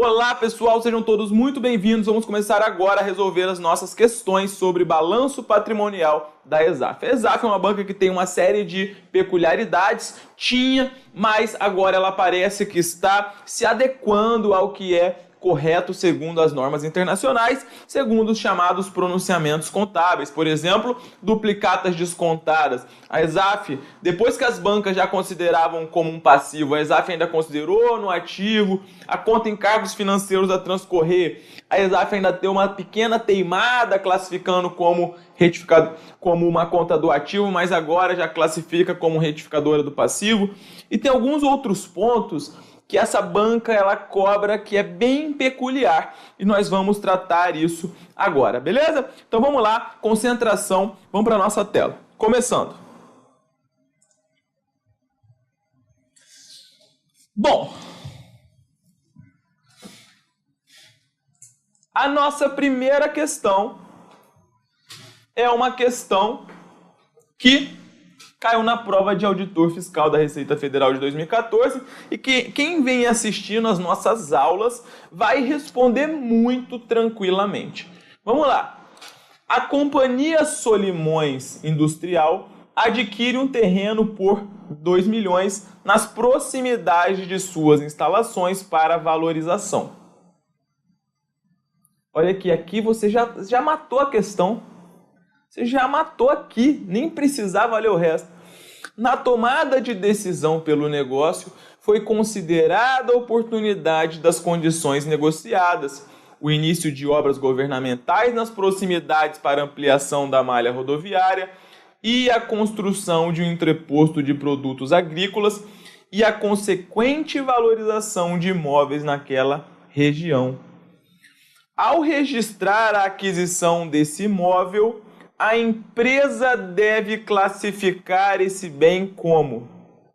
Olá pessoal, sejam todos muito bem-vindos. Vamos começar agora a resolver as nossas questões sobre balanço patrimonial da ESAF. A ESAF é uma banca que tem uma série de peculiaridades, mas agora ela parece que está se adequando ao que é correto segundo as normas internacionais, segundo os chamados pronunciamentos contábeis. Por exemplo, duplicatas descontadas. A ESAF, depois que as bancas já consideravam como um passivo, a ESAF ainda considerou no ativo, a conta em cargos financeiros a transcorrer, a ESAF ainda deu uma pequena teimada classificando como uma conta do ativo, mas agora já classifica como retificadora do passivo. E tem alguns outros pontos que essa banca ela cobra que é bem peculiar e nós vamos tratar isso agora, beleza? Então vamos lá, concentração, vamos para a nossa tela. Começando. Bom, a nossa primeira questão é uma questão que caiu na prova de auditor fiscal da Receita Federal de 2014 e que quem vem assistindo as nossas aulas vai responder muito tranquilamente. Vamos lá. A Companhia Solimões Industrial adquire um terreno por 2 milhões nas proximidades de suas instalações para valorização. Olha aqui você já matou a questão. Você já matou aqui, nem precisava ler o resto. Na tomada de decisão pelo negócio, foi considerada a oportunidade das condições negociadas, o início de obras governamentais nas proximidades para ampliação da malha rodoviária e a construção de um entreposto de produtos agrícolas e a consequente valorização de imóveis naquela região. Ao registrar a aquisição desse imóvel, a empresa deve classificar esse bem como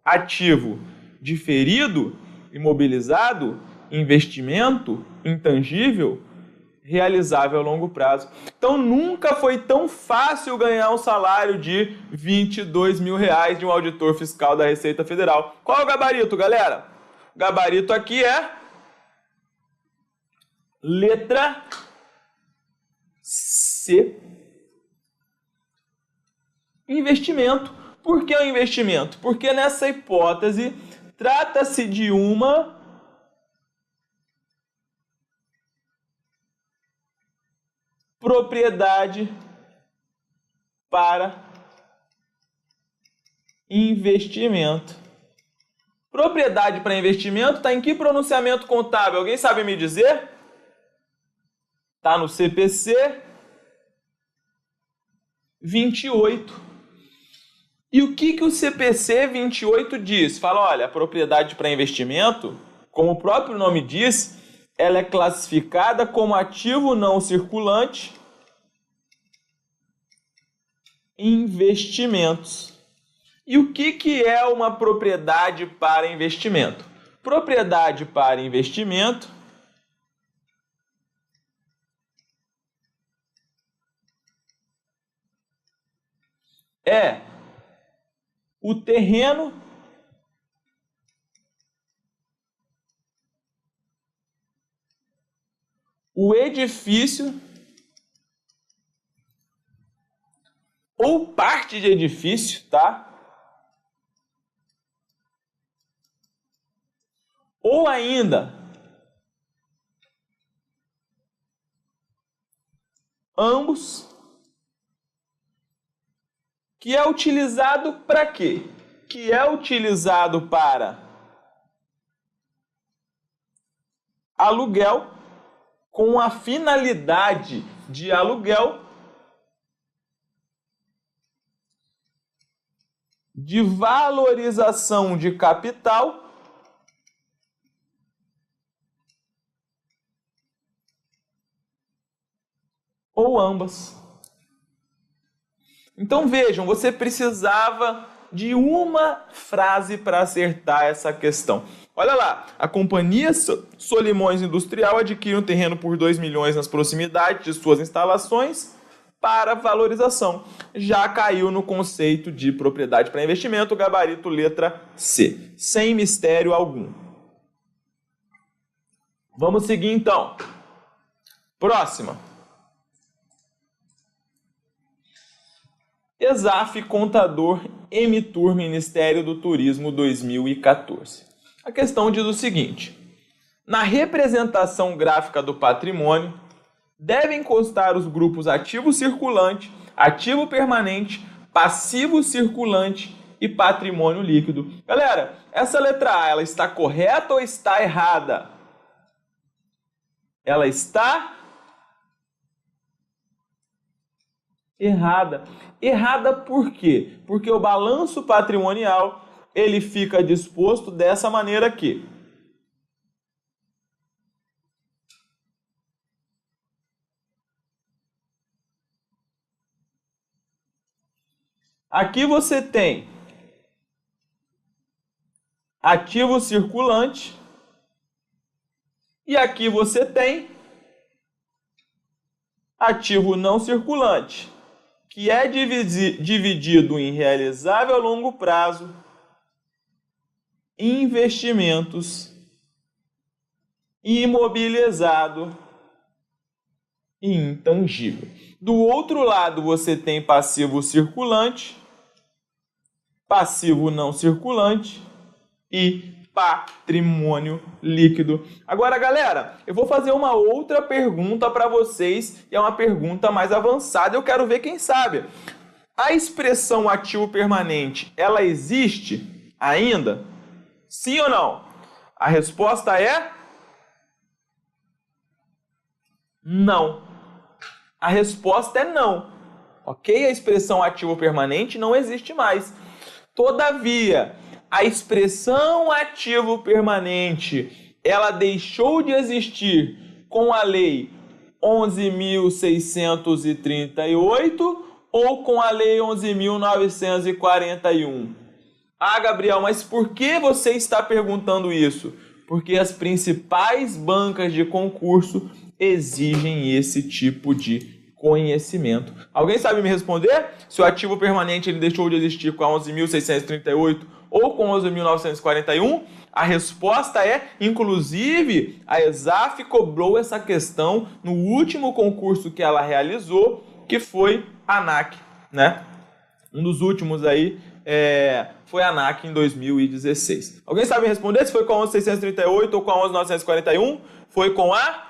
ativo diferido, imobilizado, investimento, intangível, realizável a longo prazo. Então nunca foi tão fácil ganhar um salário de 22 mil reais de um auditor fiscal da Receita Federal. Qual é o gabarito, galera? O gabarito aqui é letra C. Investimento. Por que o investimento? Porque nessa hipótese trata-se de uma propriedade para investimento. Propriedade para investimento está em que pronunciamento contábil? Alguém sabe me dizer? Está no CPC 28. E o que o CPC 28 diz? Fala, olha, a propriedade para investimento, como o próprio nome diz, ela é classificada como ativo não circulante em investimentos. E o que é uma propriedade para investimento? Propriedade para investimento é o terreno o edifício ou parte de edifício, tá? Ou ainda ambos, que é utilizado para quê? Que é utilizado para aluguel com a finalidade de aluguel de valorização de capital ou ambas. Então vejam, você precisava de uma frase para acertar essa questão. Olha lá, a Companhia Solimões Industrial adquire um terreno por 2 milhões nas proximidades de suas instalações para valorização. Já caiu no conceito de propriedade para investimento, gabarito letra C, sem mistério algum. Vamos seguir então. Próxima. ESAF Contador Emitur Ministério do Turismo 2014. A questão diz o seguinte: na representação gráfica do patrimônio, devem constar os grupos ativo circulante, ativo permanente, passivo circulante e patrimônio líquido. Galera, essa letra A, ela está correta ou está errada? Ela está errada. Errada por quê? Porque o balanço patrimonial, ele fica disposto dessa maneira aqui. Aqui você tem ativo circulante e aqui você tem ativo não circulante, que é dividido em realizável a longo prazo, investimentos, imobilizado e intangível. Do outro lado você tem passivo circulante, passivo não circulante e patrimônio líquido. Agora, galera, eu vou fazer uma outra pergunta para vocês, e é uma pergunta mais avançada, eu quero ver quem sabe. A expressão ativo permanente, ela existe ainda? Sim ou não? A resposta é não. A resposta é não. Ok? A expressão ativo permanente não existe mais. Todavia, a expressão ativo permanente, ela deixou de existir com a Lei 11.638 ou com a Lei 11.941? Ah, Gabriel, mas por que você está perguntando isso? Porque as principais bancas de concurso exigem esse tipo de conhecimento. Alguém sabe me responder? Se o ativo permanente ele deixou de existir com a 11.638 ou com a 11.941? A resposta é, inclusive, a ESAF cobrou essa questão no último concurso que ela realizou, que foi a ANAC, né? Um dos últimos aí foi a ANAC em 2016. Alguém sabe me responder se foi com a 11.638 ou com a 11.941? Foi com a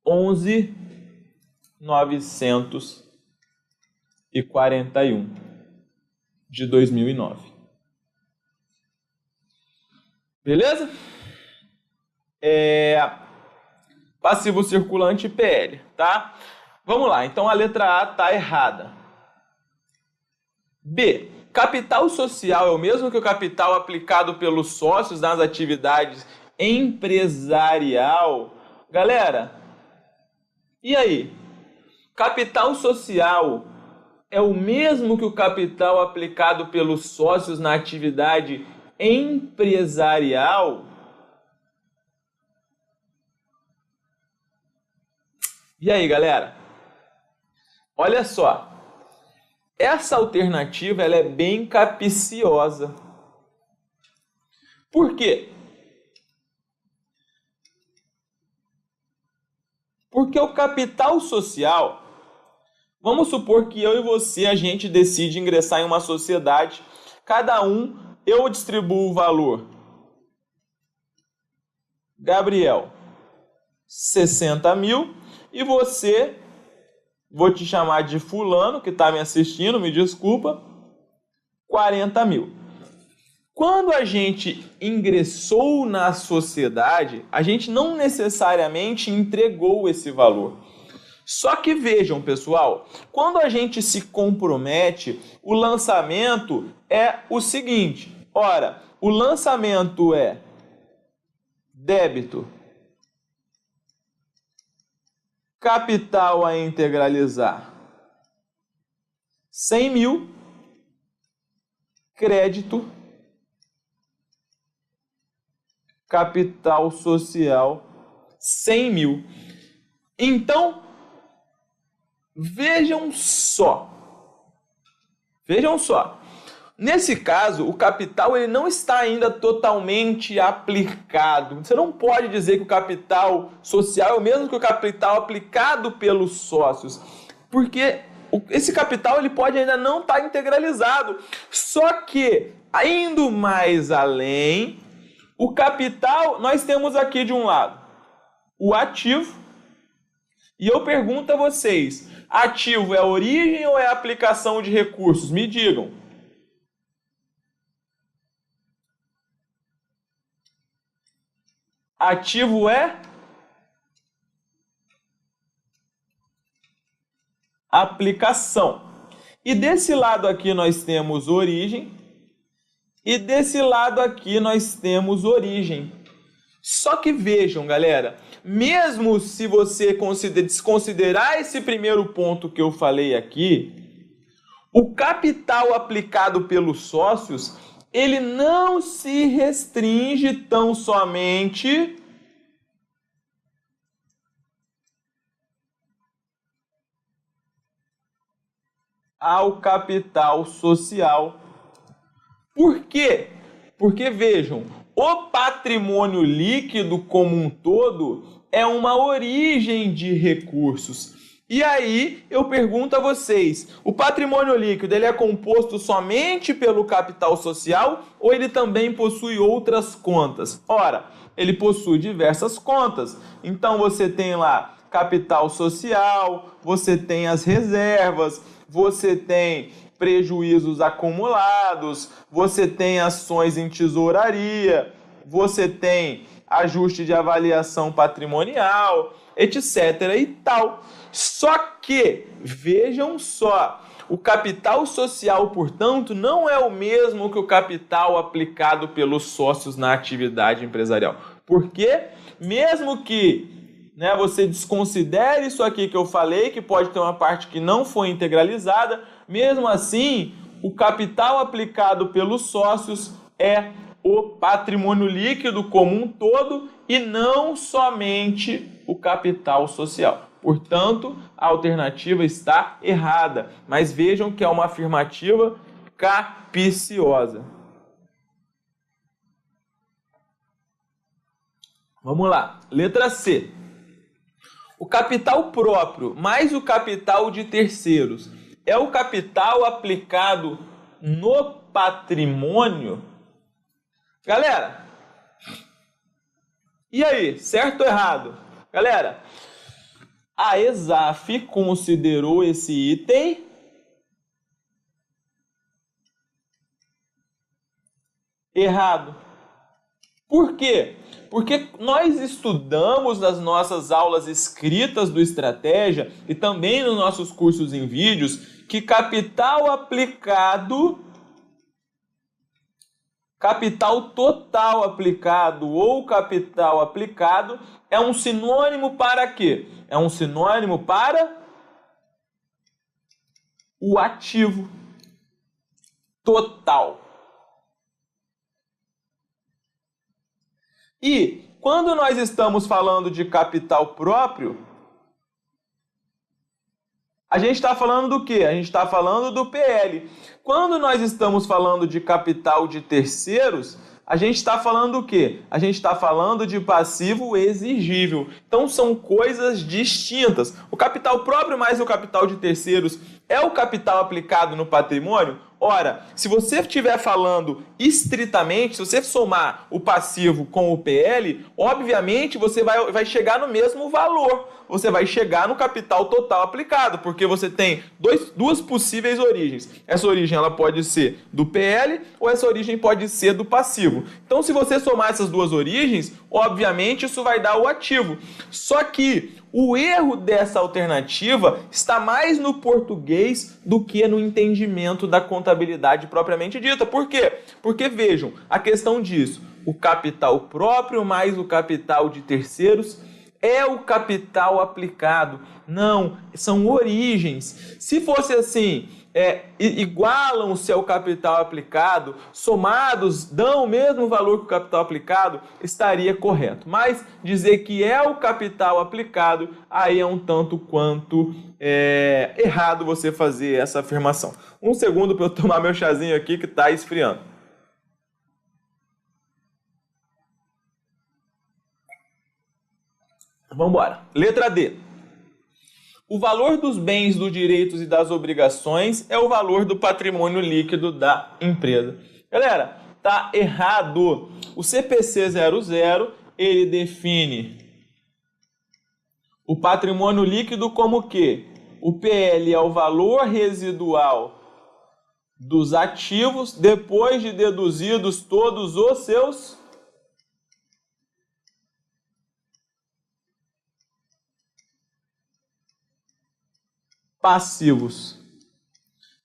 11.941 de 2009. Beleza? Passivo circulante PL, tá? Vamos lá, então a letra A está errada. B. Capital social é o mesmo que o capital aplicado pelos sócios nas atividades empresarial? Galera, e aí? Capital social é o mesmo que o capital aplicado pelos sócios na atividade empresarial? E aí, galera? Olha só. Essa alternativa ela é bem capciosa. Por quê? Porque o capital social, vamos supor que eu e você, a gente decide ingressar em uma sociedade, cada um, eu distribuo o valor. Gabriel, 60 mil, e você, vou te chamar de fulano, que está me assistindo, me desculpa, 40 mil. Quando a gente ingressou na sociedade, a gente não necessariamente entregou esse valor. Só que vejam, pessoal, quando a gente se compromete, o lançamento é o seguinte. Ora, o lançamento é débito, capital a integralizar, 100 mil, crédito, capital social, 100 mil. Então, vejam só. Nesse caso, o capital ele não está ainda totalmente aplicado. Você não pode dizer que o capital social é o mesmo que o capital aplicado pelos sócios, porque esse capital ele pode ainda não estar integralizado. Só que, indo mais além, o capital, nós temos aqui de um lado o ativo, e eu pergunto a vocês, ativo é a origem ou é a aplicação de recursos? Me digam. Ativo é aplicação. E desse lado aqui nós temos origem. E desse lado aqui nós temos origem. Só que vejam, galera, mesmo se você desconsiderar esse primeiro ponto que eu falei aqui, o capital aplicado pelos sócios, ele não se restringe tão somente ao capital social. Por quê? Porque, vejam, o patrimônio líquido como um todo é uma origem de recursos. E aí, eu pergunto a vocês, o patrimônio líquido ele é composto somente pelo capital social ou ele também possui outras contas? Ora, ele possui diversas contas. Então, você tem lá capital social, você tem as reservas, você tem prejuízos acumulados, você tem ações em tesouraria, você tem ajuste de avaliação patrimonial, etc. e tal. Só que, vejam só, o capital social, portanto, não é o mesmo que o capital aplicado pelos sócios na atividade empresarial. Porque, mesmo que você desconsidere isso aqui que eu falei, que pode ter uma parte que não foi integralizada, mesmo assim, o capital aplicado pelos sócios é o patrimônio líquido como um todo e não somente o capital social. Portanto, a alternativa está errada, mas vejam que é uma afirmativa capciosa. Vamos lá, letra C. O capital próprio mais o capital de terceiros é o capital aplicado no patrimônio? Galera, e aí, certo ou errado? Galera, a ESAF considerou esse item errado. Por quê? Porque nós estudamos nas nossas aulas escritas do Estratégia e também nos nossos cursos em vídeos que capital aplicado, capital total aplicado ou capital aplicado é um sinônimo para quê? É um sinônimo para o ativo total. E quando nós estamos falando de capital próprio, a gente está falando do quê? A gente está falando do PL. Quando nós estamos falando de capital de terceiros, a gente está falando do quê? A gente está falando de passivo exigível. Então são coisas distintas. O capital próprio mais o capital de terceiros é o capital aplicado no patrimônio? Ora, se você estiver falando estritamente, se você somar o passivo com o PL, obviamente você vai chegar no mesmo valor. Você vai chegar no capital total aplicado, porque você tem duas possíveis origens. Essa origem ela pode ser do PL ou essa origem pode ser do passivo. Então, se você somar essas duas origens, obviamente isso vai dar o ativo. Só que o erro dessa alternativa está mais no português do que no entendimento da contabilidade propriamente dita. Por quê? Porque, vejam, a questão diz o capital próprio mais o capital de terceiros é o capital aplicado. Não, são origens. Se fosse assim, igualam-se ao capital aplicado, somados, dão o mesmo valor que o capital aplicado, estaria correto. Mas dizer que é o capital aplicado, aí é um tanto quanto errado você fazer essa afirmação. Um segundo para eu tomar meu chazinho aqui que está esfriando. Vamos embora. Letra D. O valor dos bens, dos direitos e das obrigações é o valor do patrimônio líquido da empresa. Galera, tá errado. O CPC 00, ele define o patrimônio líquido como que o PL é o valor residual dos ativos depois de deduzidos todos os seus passivos.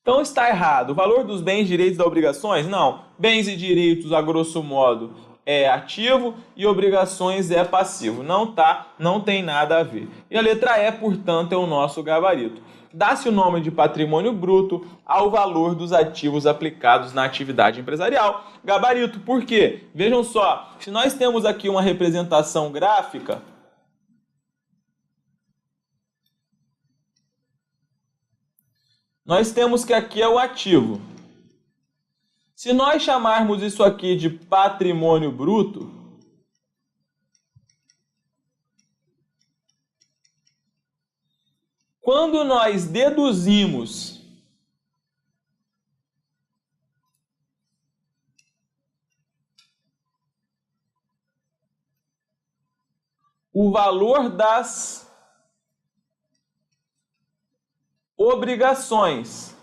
Então está errado. O valor dos bens, direitos e obrigações? Não. Bens e direitos, a grosso modo, é ativo e obrigações é passivo. Não tem nada a ver. E a letra E, portanto, é o nosso gabarito. Dá-se o nome de patrimônio bruto ao valor dos ativos aplicados na atividade empresarial. Gabarito, por quê? Vejam só, se nós temos aqui uma representação gráfica, nós temos que aqui é o ativo. Se nós chamarmos isso aqui de patrimônio bruto, quando nós deduzimos o valor das obrigações,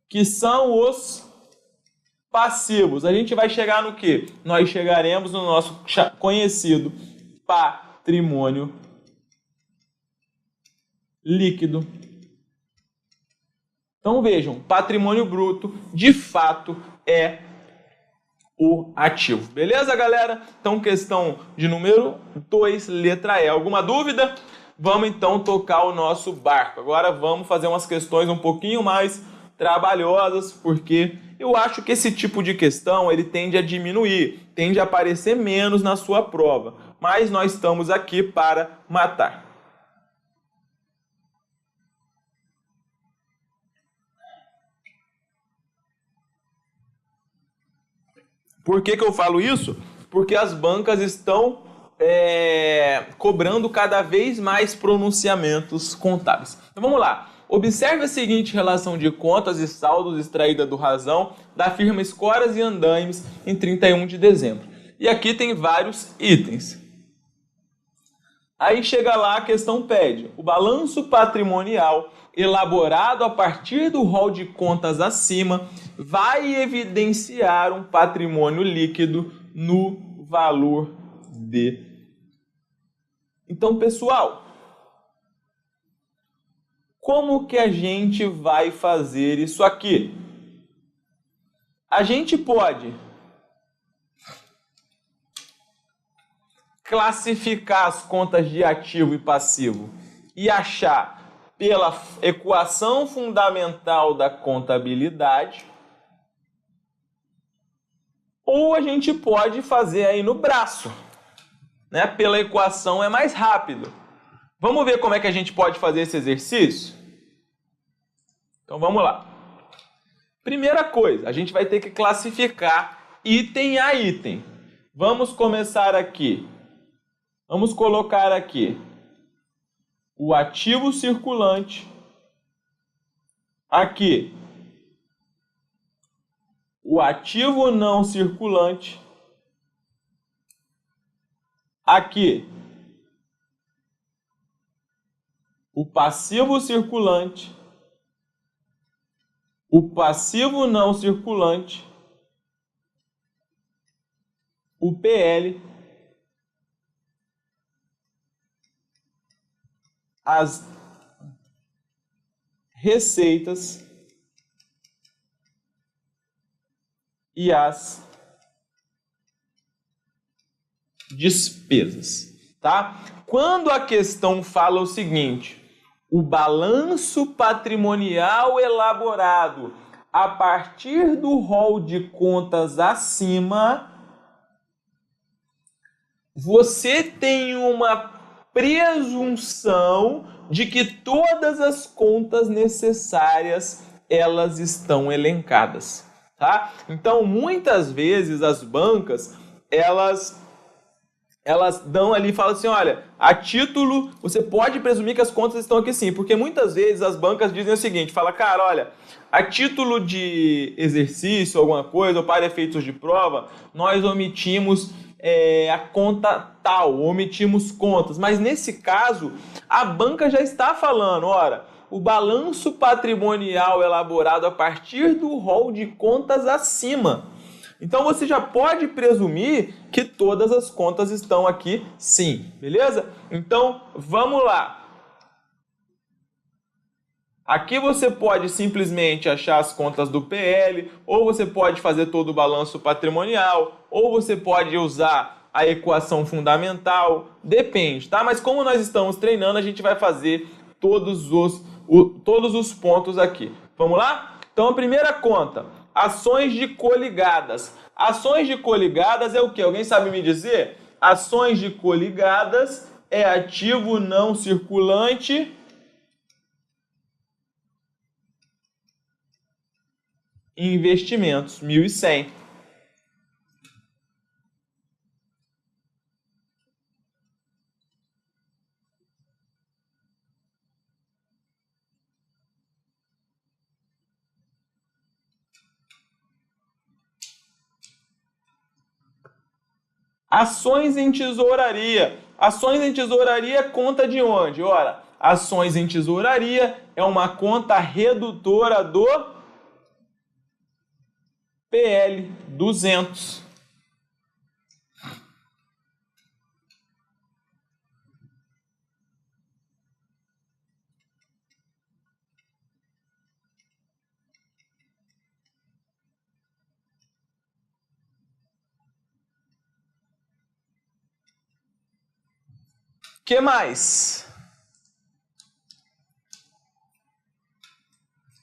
que são os passivos, a gente vai chegar no quê? Nós chegaremos no nosso conhecido patrimônio líquido. Então vejam, patrimônio bruto de fato é o ativo. Beleza, galera? Então questão de número 2, letra E. Alguma dúvida? Vamos então tocar o nosso barco. Agora vamos fazer umas questões um pouquinho mais trabalhosas, porque eu acho que esse tipo de questão ele tende a diminuir, tende a aparecer menos na sua prova. Mas nós estamos aqui para matar. Por que eu falo isso? Porque as bancas estão cobrando cada vez mais pronunciamentos contábeis. Então vamos lá. Observe a seguinte relação de contas e saldos extraída do Razão da firma Escoras e Andaimes em 31 de dezembro. E aqui tem vários itens. Aí chega lá, a questão pede: o balanço patrimonial elaborado a partir do rol de contas acima vai evidenciar um patrimônio líquido no valor de. Então, pessoal, como que a gente vai fazer isso aqui? A gente pode classificar as contas de ativo e passivo e achar pela equação fundamental da contabilidade, ou a gente pode fazer aí no braço, né? Pela equação é mais rápido. Vamos ver como é que a gente pode fazer esse exercício? Então vamos lá. Primeira coisa, a gente vai ter que classificar item a item. Vamos começar aqui. Vamos colocar aqui o ativo circulante. Aqui, o ativo não circulante. Aqui, o passivo circulante. O passivo não circulante. O PL. As receitas e as despesas. tá? Quando a questão fala o seguinte, o balanço patrimonial elaborado a partir do rol de contas acima, você tem uma presunção de que todas as contas necessárias elas estão elencadas, tá? Então, muitas vezes as bancas, elas dão ali e falam assim, olha, a título, você pode presumir que as contas estão aqui sim, porque muitas vezes as bancas dizem o seguinte, fala, cara, olha, a título de exercício, alguma coisa, ou para efeitos de prova, nós omitimos a conta tal, omitimos contas, mas nesse caso, a banca já está falando, ora, o balanço patrimonial elaborado a partir do rol de contas acima. Então você já pode presumir que todas as contas estão aqui sim, beleza? Então vamos lá. Aqui você pode simplesmente achar as contas do PL, ou você pode fazer todo o balanço patrimonial, ou você pode usar a equação fundamental, depende, tá? Mas como nós estamos treinando, a gente vai fazer todos os pontos aqui. Vamos lá? Então a primeira conta, ações de coligadas. Ações de coligadas é o quê? Alguém sabe me dizer? Ações de coligadas é ativo não circulante e investimentos, 1.100. Ações em tesouraria. Ações em tesouraria conta de onde? Ora, ações em tesouraria é uma conta redutora do PL 200. Que mais?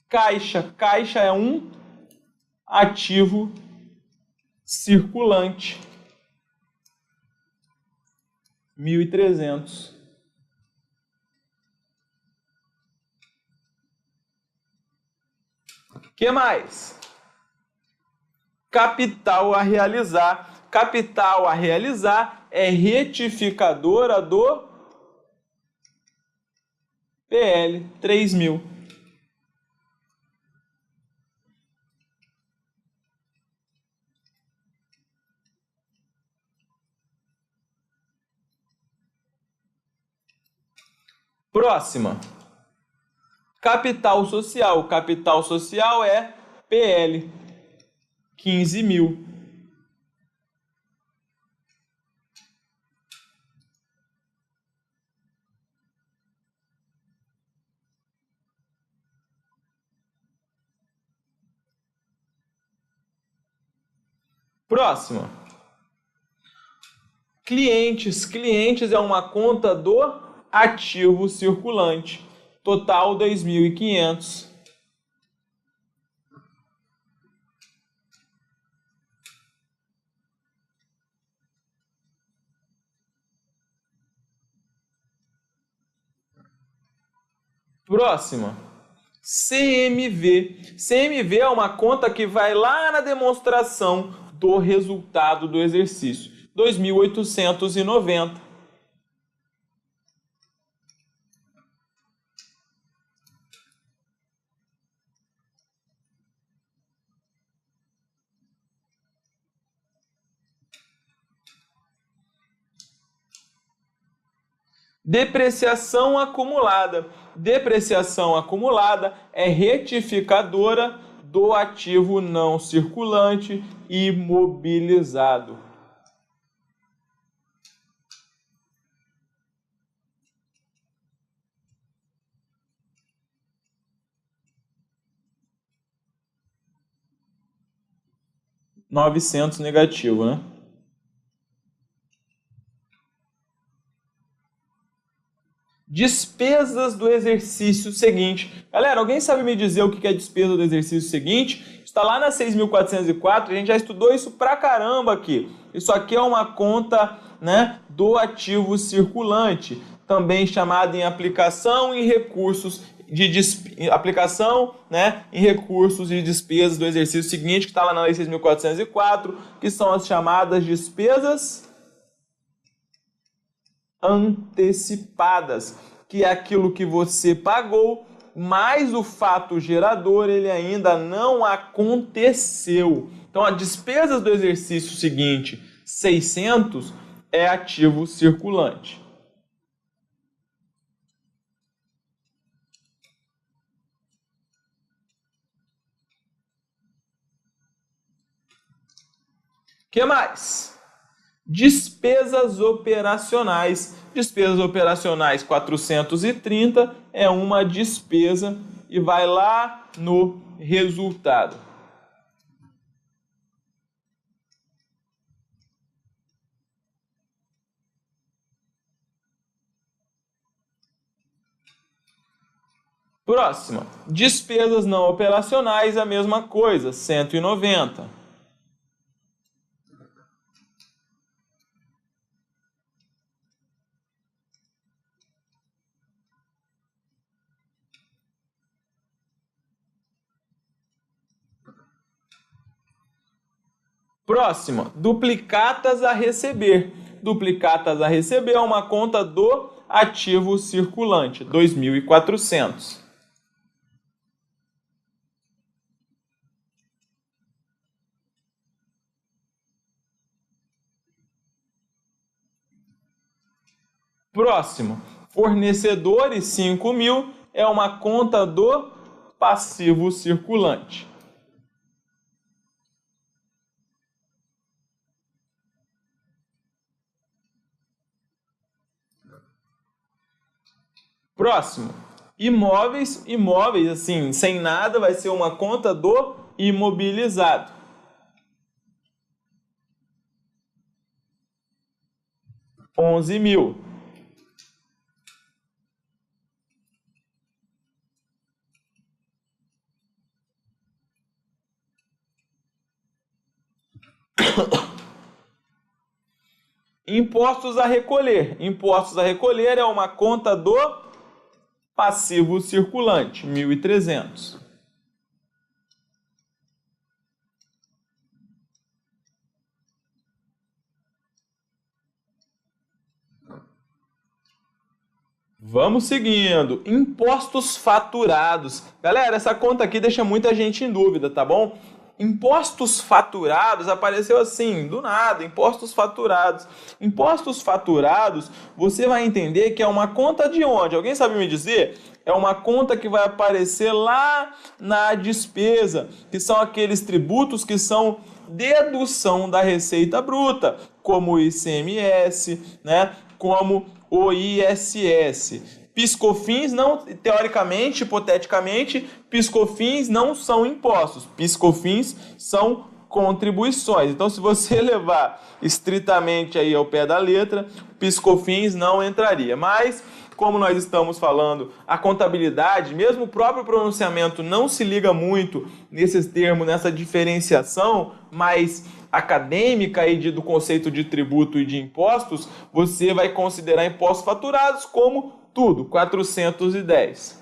Caixa. Caixa é um ativo circulante. 1.300. Que mais? Capital a realizar. Capital a realizar é retificadora do PL 3.000. Próxima. Capital social. Capital social é PL 15.000. Próxima. Clientes. Clientes é uma conta do ativo circulante. Total 2.500. Próxima. CMV. CMV é uma conta que vai lá na demonstração do resultado do exercício. 2.890. Depreciação acumulada. Depreciação acumulada é retificadora do ativo não circulante imobilizado. R$ 900 negativo, né? Despesas do exercício seguinte. Galera, alguém sabe me dizer o que é despesa do exercício seguinte? Está lá na 6.404, a gente já estudou isso pra caramba aqui. Isso aqui é uma conta, né, do ativo circulante, também chamada em aplicação em recursos de aplicação, né, em recursos e despesas do exercício seguinte, que está lá na lei 6.404, que são as chamadas despesas antecipadas, que é aquilo que você pagou, mas o fato gerador ele ainda não aconteceu. Então, as despesas do exercício seguinte, 600, é ativo circulante. O que mais? Despesas operacionais. Despesas operacionais 430 é uma despesa e vai lá no resultado. Próxima. Despesas não operacionais, a mesma coisa, 190. Próxima, duplicatas a receber. Duplicatas a receber é uma conta do ativo circulante, 2.400. Próximo, fornecedores 5.000 é uma conta do passivo circulante. Próximo, imóveis, assim, sem nada, vai ser uma conta do imobilizado. R$11.000. Impostos a recolher. Impostos a recolher é uma conta do passivo circulante, 1.300. Vamos seguindo. Impostos faturados. Galera, essa conta aqui deixa muita gente em dúvida, tá bom? Impostos faturados apareceu assim, do nada, impostos faturados. Impostos faturados, você vai entender que é uma conta de onde? Alguém sabe me dizer? É uma conta que vai aparecer lá na despesa, que são aqueles tributos que são dedução da receita bruta, como o ICMS, né? Como o ISS. PIS/COFINS não, teoricamente, hipoteticamente, PIS/COFINS não são impostos. PIS/COFINS são contribuições. Então, se você levar estritamente aí ao pé da letra, PIS/COFINS não entraria. Mas, como nós estamos falando, a contabilidade, mesmo o próprio pronunciamento não se liga muito nesses termos, nessa diferenciação, mas acadêmica aí do conceito de tributo e de impostos, você vai considerar impostos faturados como tudo, 410.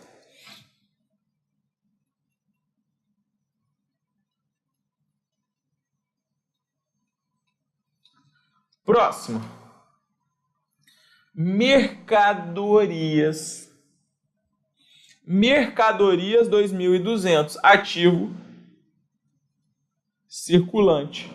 Próximo. Mercadorias. Mercadorias 2.200, ativo circulante.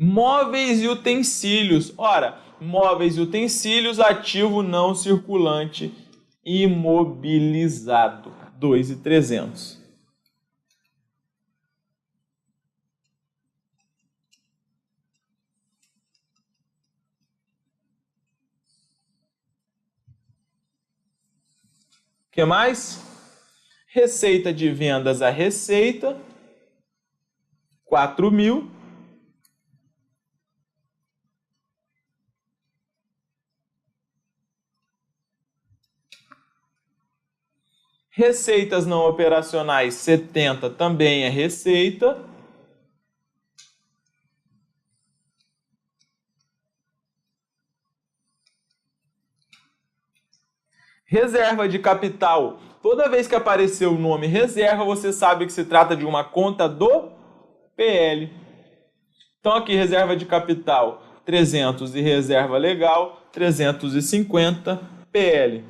Móveis e utensílios. Ora, móveis e utensílios, ativo não circulante imobilizado, 2.300. O que mais? Receita de vendas a receita 4.000. Receitas não operacionais, 70 também é receita. Reserva de capital. Toda vez que aparecer o nome reserva, você sabe que se trata de uma conta do PL. Então aqui, reserva de capital, 300 e reserva legal, 350 PL.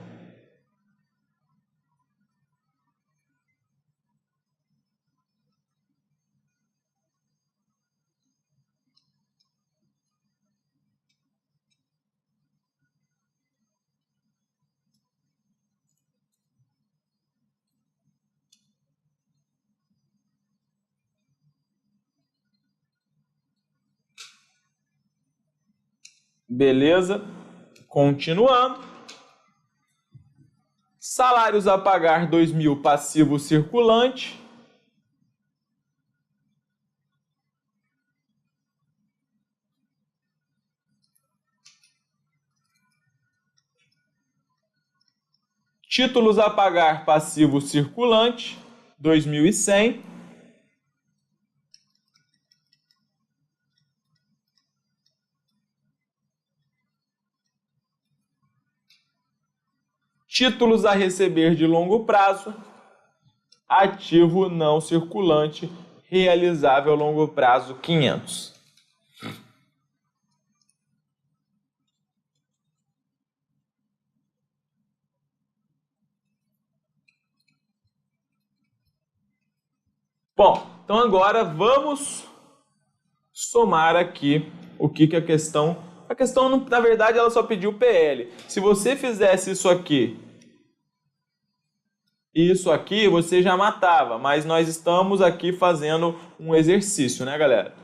Beleza? Continuando. Salários a pagar, 2.000, passivo circulante. Títulos a pagar, passivo circulante, 2.100. Títulos a receber de longo prazo, ativo não circulante, realizável a longo prazo, 500. Bom, então agora vamos somar aqui o que a questão... A questão, na verdade, ela só pediu PL. Se você fizesse isso aqui e isso aqui, você já matava. Mas nós estamos aqui fazendo um exercício, né, galera?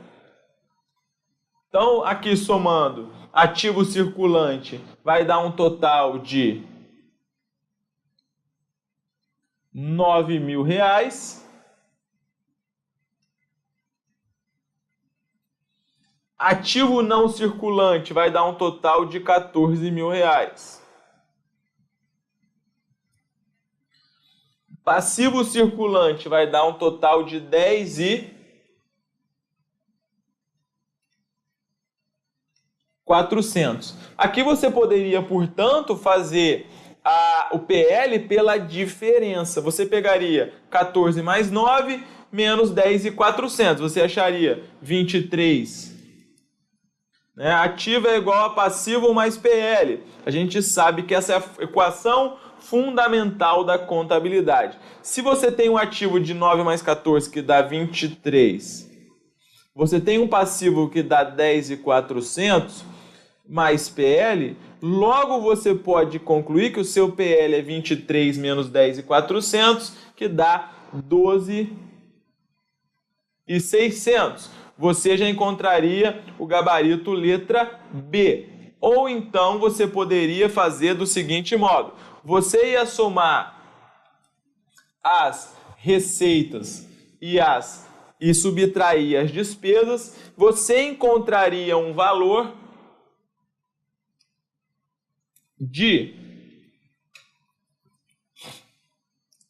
Então, aqui somando ativo circulante, vai dar um total de R$9.000. Ativo não circulante vai dar um total de R$14.000. Passivo circulante vai dar um total de 10.400. Aqui você poderia, portanto, fazer o PL pela diferença. Você pegaria 14 mais 9 menos 10.400. Você acharia 23. Né? Ativo é igual a passivo mais PL. A gente sabe que essa é a equação fundamental da contabilidade. Se você tem um ativo de 9 mais 14 que dá 23, você tem um passivo que dá 10.400 mais PL, logo você pode concluir que o seu PL é 23 menos 10.400, que dá 12.600. Você já encontraria o gabarito letra B. Ou então você poderia fazer do seguinte modo: você ia somar as receitas e subtrair as despesas, você encontraria um valor de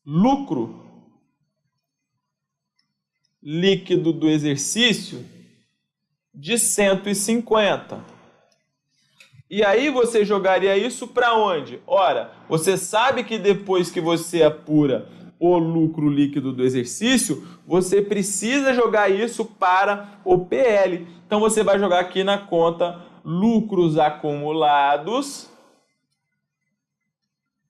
lucro líquido do exercício de 150. E aí você jogaria isso para onde? Ora, você sabe que depois que você apura o lucro líquido do exercício, você precisa jogar isso para o PL. Então você vai jogar aqui na conta lucros acumulados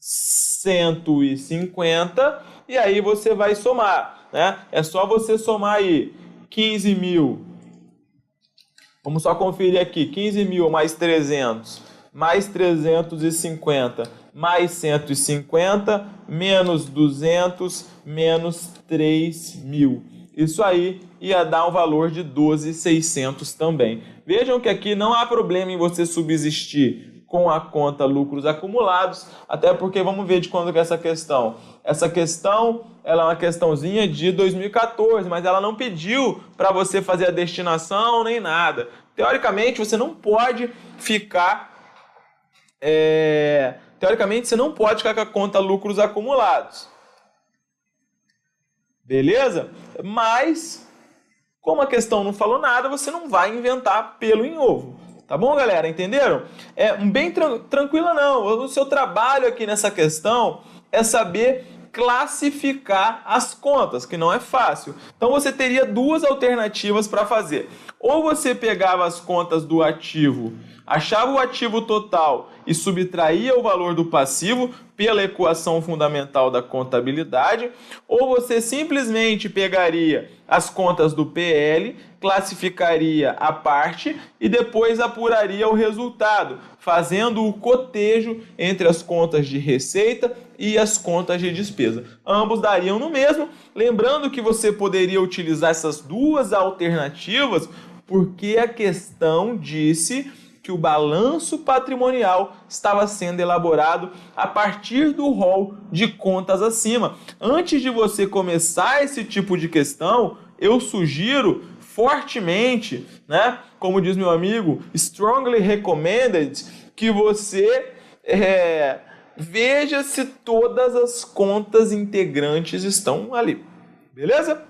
150, e aí você vai somar. Né? É só você somar aí 15.000. Vamos só conferir aqui. 15.000 mais 300, mais 350, mais 150, menos 200, menos 3.000. Isso aí ia dar um valor de 12.600 também. Vejam que aqui não há problema em você subsistir com a conta lucros acumulados, até porque vamos ver de quando que é essa questão. Essa questão ela é uma questãozinha de 2014, mas ela não pediu para você fazer a destinação nem nada. Teoricamente, você não pode ficar... Teoricamente, você não pode ficar com a conta lucros acumulados. Beleza? Mas, como a questão não falou nada, você não vai inventar pelo em ovo. Tá bom, galera? Entenderam? Bem tranquila não. O seu trabalho aqui nessa questão é saber classificar as contas, que não é fácil. Então você teria duas alternativas para fazer. Ou você pegava as contas do ativo, achava o ativo total e subtraía o valor do passivo pela equação fundamental da contabilidade, ou você simplesmente pegaria as contas do PL, classificaria a parte e depois apuraria o resultado, fazendo o cotejo entre as contas de receita e as contas de despesa. Ambos dariam no mesmo, lembrando que você poderia utilizar essas duas alternativas porque a questão disse que o balanço patrimonial estava sendo elaborado a partir do rol de contas acima. Antes de você começar esse tipo de questão, eu sugiro fortemente, né, como diz meu amigo, strongly recommended, que você veja se todas as contas integrantes estão ali. Beleza?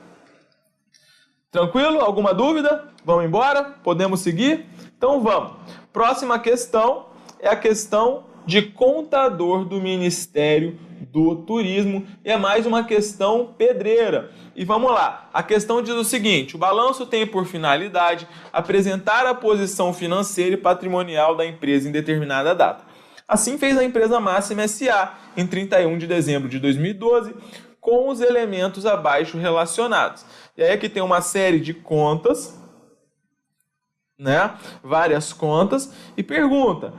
Tranquilo? Alguma dúvida? Vamos embora? Podemos seguir? Então vamos. Próxima questão é a questão de contador do Ministério do Turismo. E é mais uma questão pedreira. E vamos lá. A questão diz o seguinte: o balanço tem por finalidade apresentar a posição financeira e patrimonial da empresa em determinada data. Assim fez a empresa Máxima S.A. em 31 de dezembro de 2012, com os elementos abaixo relacionados. E aí aqui tem uma série de contas, né? Várias contas, e pergunta: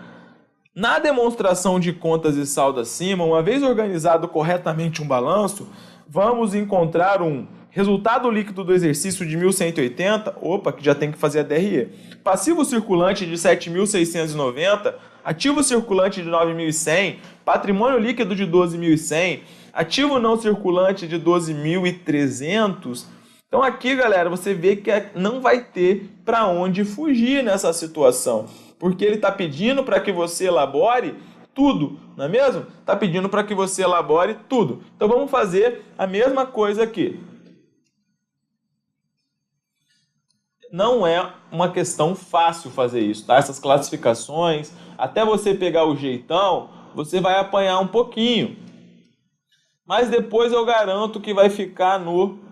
na demonstração de contas e saldo acima, uma vez organizado corretamente um balanço, vamos encontrar um resultado líquido do exercício de 1.180, que já tem que fazer a DRE, passivo circulante de 7.690, ativo circulante de 9.100, patrimônio líquido de 12.100, ativo não circulante de 12.300. Então aqui, galera, você vê que não vai ter para onde fugir nessa situação, porque ele está pedindo para que você elabore tudo, não é mesmo? Está pedindo para que você elabore tudo. Então vamos fazer a mesma coisa aqui. Não é uma questão fácil fazer isso, tá? Essas classificações, até você pegar o jeitão, você vai apanhar um pouquinho. Mas depois eu garanto que vai ficar no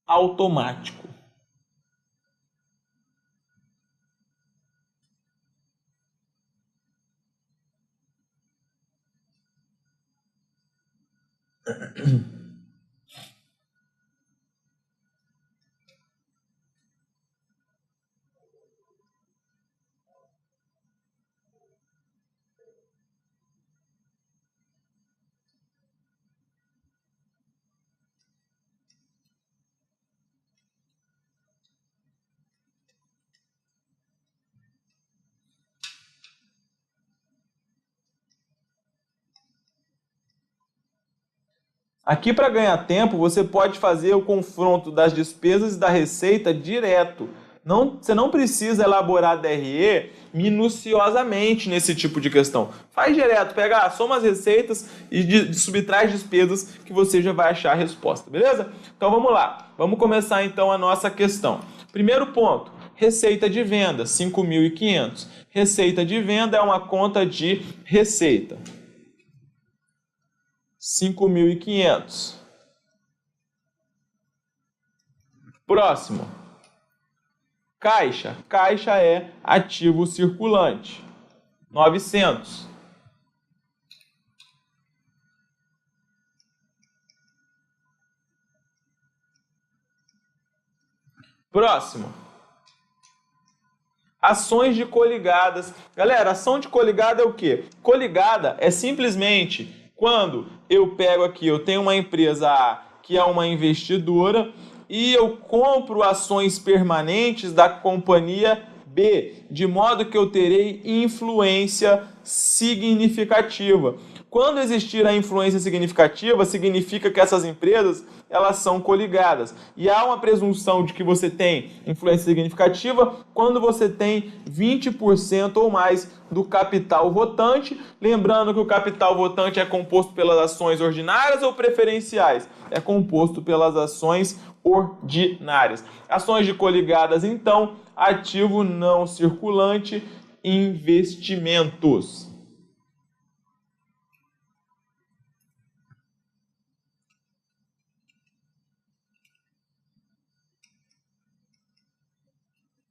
automático. Aqui, para ganhar tempo, você pode fazer o confronto das despesas e da receita direto. Você não precisa elaborar a DRE minuciosamente nesse tipo de questão. Faz direto, pega, soma as receitas e subtrai as despesas que você já vai achar a resposta, beleza? Então vamos lá, vamos começar então a nossa questão. Primeiro ponto, receita de venda, 5.500. Receita de venda é uma conta de receita. 5.500. Próximo. Caixa. Caixa é ativo circulante. 900. Próximo. Ações de coligadas. Galera, ação de coligada é o quê? Coligada é simplesmente quando eu pego aqui, eu tenho uma empresa A que é uma investidora e eu compro ações permanentes da companhia B, de modo que eu terei influência significativa. Quando existir a influência significativa, significa que essas empresas elas são coligadas. E há uma presunção de que você tem influência significativa quando você tem 20% ou mais do capital votante. Lembrando que o capital votante é composto pelas ações ordinárias ou preferenciais? É composto pelas ações ordinárias. Ações de coligadas, então, ativo não circulante, investimentos.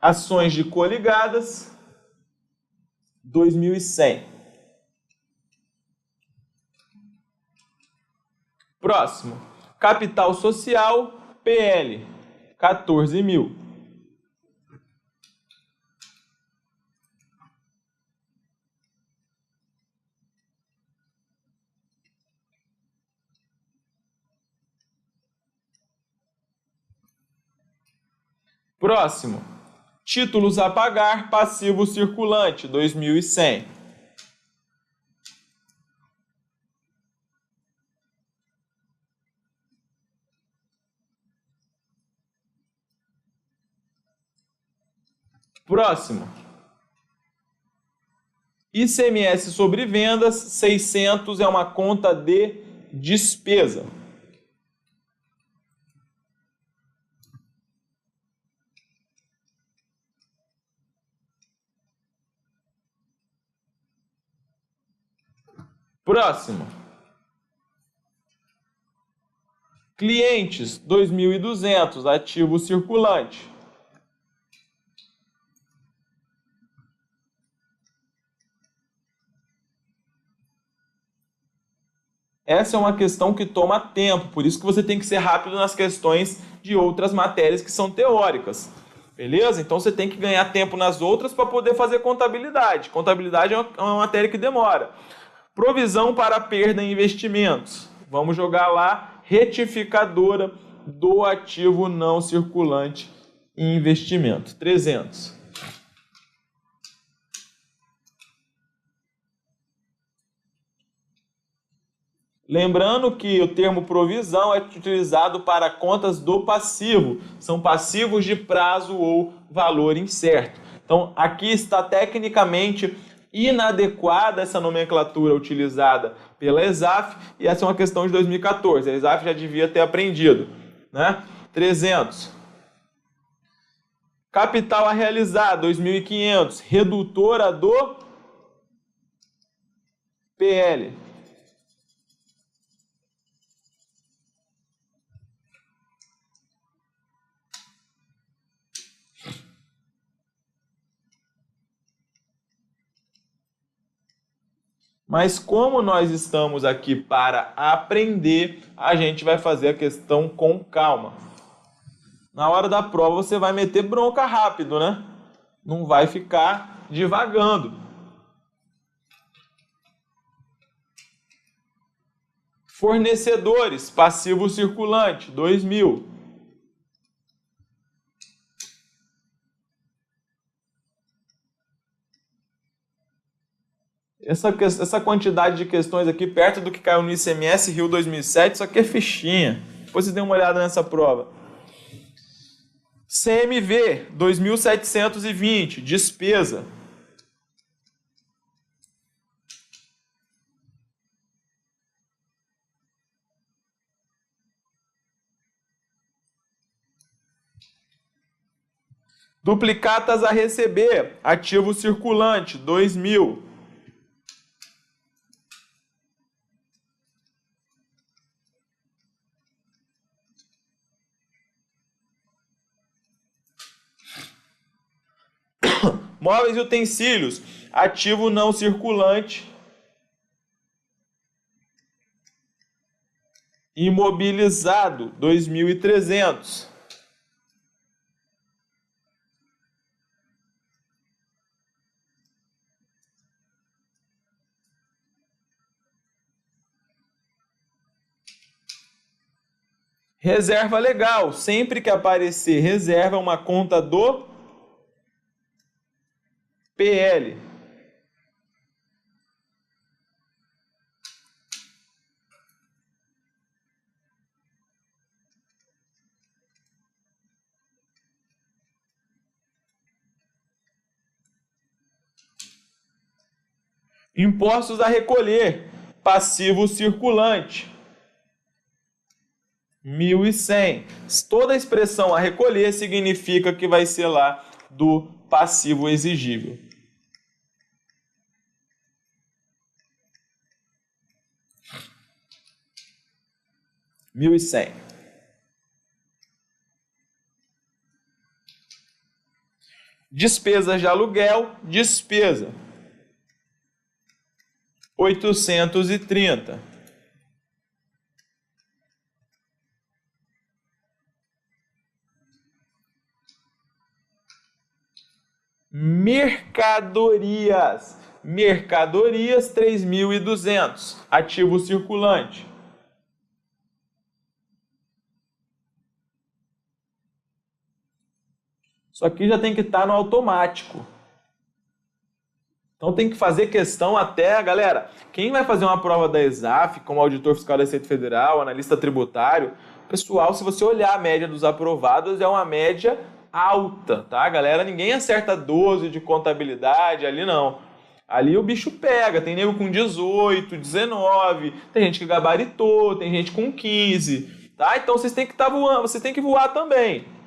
Ações de coligadas, 2.100. Próximo, capital social, PL, 14.000. Próximo, títulos a pagar, passivo circulante, 2.100. Próximo, ICMS sobre vendas, 600 é uma conta de despesa. Próximo, clientes, 2.200, ativo circulante. Essa é uma questão que toma tempo, por isso que você tem que ser rápido nas questões de outras matérias que são teóricas. Beleza? Então você tem que ganhar tempo nas outras para poder fazer contabilidade. Contabilidade é uma matéria que demora. Provisão para perda em investimentos. Vamos jogar lá, retificadora do ativo não circulante em investimento, 300. Lembrando que o termo provisão é utilizado para contas do passivo. São passivos de prazo ou valor incerto. Então, aqui está tecnicamente inadequada essa nomenclatura utilizada pela ESAF, e essa é uma questão de 2014. A ESAF já devia ter aprendido, né? 300. Capital a realizar, 2.500. Redutora do PL. Mas como nós estamos aqui para aprender, a gente vai fazer a questão com calma. Na hora da prova você vai meter bronca rápido, né? Não vai ficar divagando. Fornecedores, passivo circulante, 2.000. Essa quantidade de questões aqui, perto do que caiu no ICMS Rio 2007, isso aqui é fichinha. Depois você dê uma olhada nessa prova. CMV, 2.720, despesa. Duplicatas a receber, ativo circulante, 2.000. Móveis e utensílios, ativo não circulante, imobilizado, 2.300. Reserva legal, sempre que aparecer reserva, uma conta do PL. Impostos a recolher, passivo circulante, 1.100. Toda expressão a recolher significa que vai ser lá do passivo exigível. R$ 1.100. Despesas de aluguel, despesa 830. Mercadorias, 3.200. Ativo circulante. Isso aqui já tem que estar no automático. Então tem que fazer questão até, galera, quem vai fazer uma prova da ESAF, como auditor fiscal da Receita Federal, analista tributário, pessoal, se você olhar a média dos aprovados, é uma média alta, tá, galera? Ninguém acerta 12 de contabilidade ali, não. Ali o bicho pega, tem nego com 18, 19, tem gente que gabaritou, tem gente com 15, tá? Então vocês têm que estar voando, vocês têm que voar também.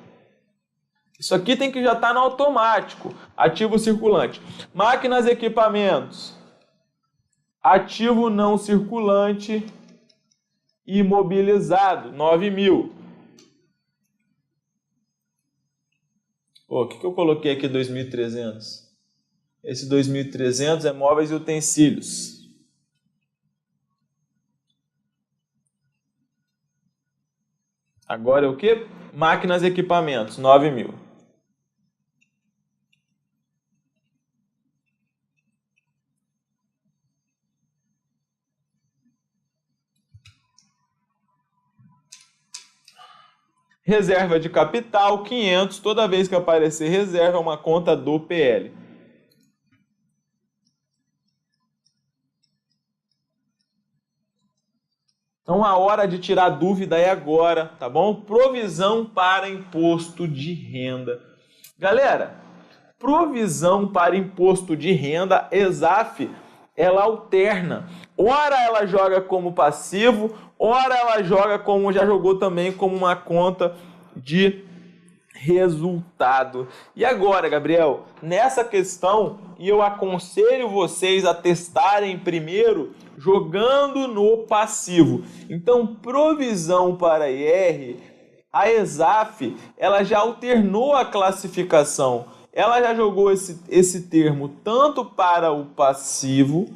Isso aqui tem que já estar no automático. Ativo circulante. Máquinas e equipamentos. Ativo não circulante imobilizado, 9.000. O que eu coloquei aqui 2.300? Esse 2.300 é móveis e utensílios. Agora é o que? Máquinas e equipamentos, 9.000. Reserva de capital, 500. Toda vez que aparecer reserva, é uma conta do PL. Então, a hora de tirar dúvida é agora, tá bom? Provisão para imposto de renda. Galera, provisão para imposto de renda, ESAF, ela alterna. Ora ela joga como passivo, ora ela joga como, já jogou também, como uma conta de resultado. E agora, Gabriel, nessa questão, e eu aconselho vocês a testarem primeiro jogando no passivo. Então, provisão para IR, a ESAF, ela já alternou a classificação. Ela já jogou esse termo tanto para o passivo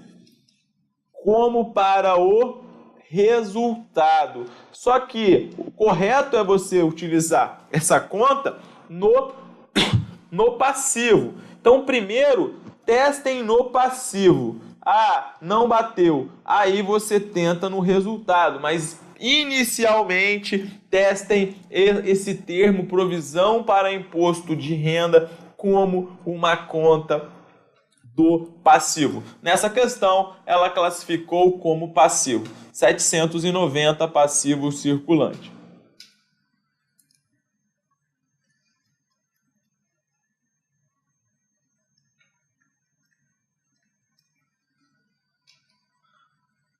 como para o resultado. Só que o correto é você utilizar essa conta no passivo. Então, primeiro, testem no passivo. Ah, não bateu. Aí você tenta no resultado, mas inicialmente testem esse termo provisão para imposto de renda como uma conta do passivo. Nessa questão, ela classificou como passivo. 790 passivo circulante.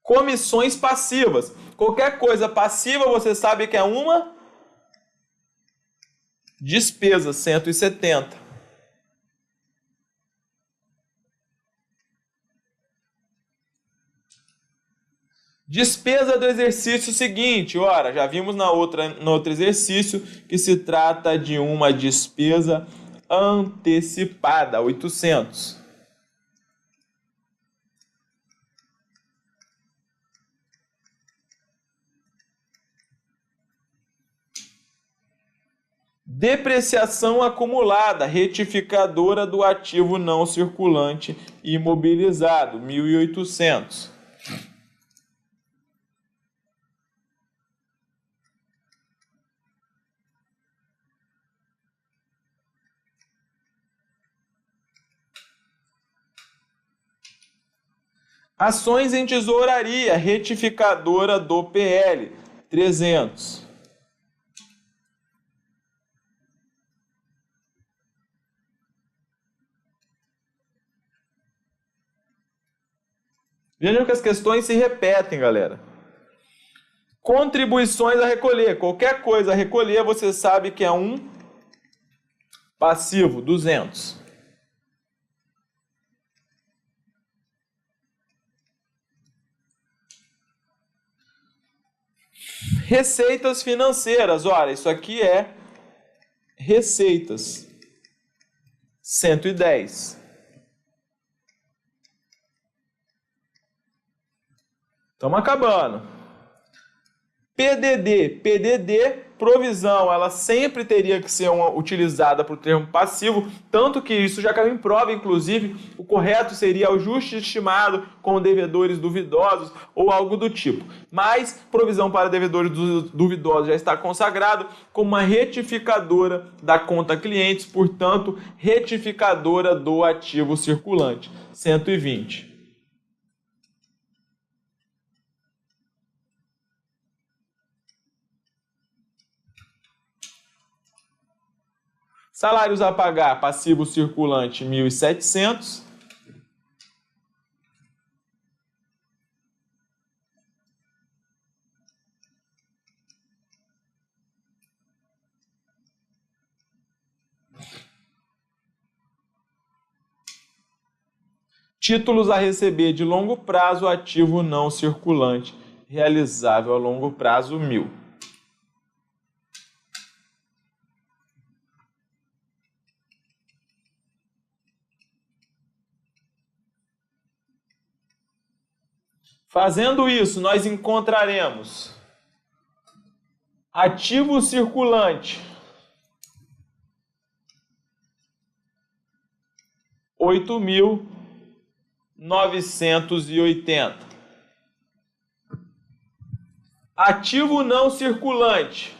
Comissões passivas. Qualquer coisa passiva, você sabe que é uma despesa, 170. Despesa do exercício seguinte, ora, já vimos no outro exercício que se trata de uma despesa antecipada, 800. Depreciação acumulada, retificadora do ativo não circulante imobilizado, 1.800. Ações em tesouraria, retificadora do PL, 300. Vejam que as questões se repetem, galera. Contribuições a recolher. Qualquer coisa a recolher, você sabe que é um passivo, 200. Receitas financeiras. Olha, isso aqui é receitas, 110. Estamos acabando. PDD, provisão, ela sempre teria que ser utilizada para o termo passivo, tanto que isso já caiu em prova, inclusive, o correto seria ajuste estimado com devedores duvidosos ou algo do tipo. Mas provisão para devedores duvidosos já está consagrado como uma retificadora da conta clientes, portanto, retificadora do ativo circulante, 120. Salários a pagar, passivo circulante, 1.700. Títulos a receber de longo prazo, ativo não circulante, realizável a longo prazo, 1.000. Fazendo isso, nós encontraremos ativo circulante, 8.980. Ativo não circulante,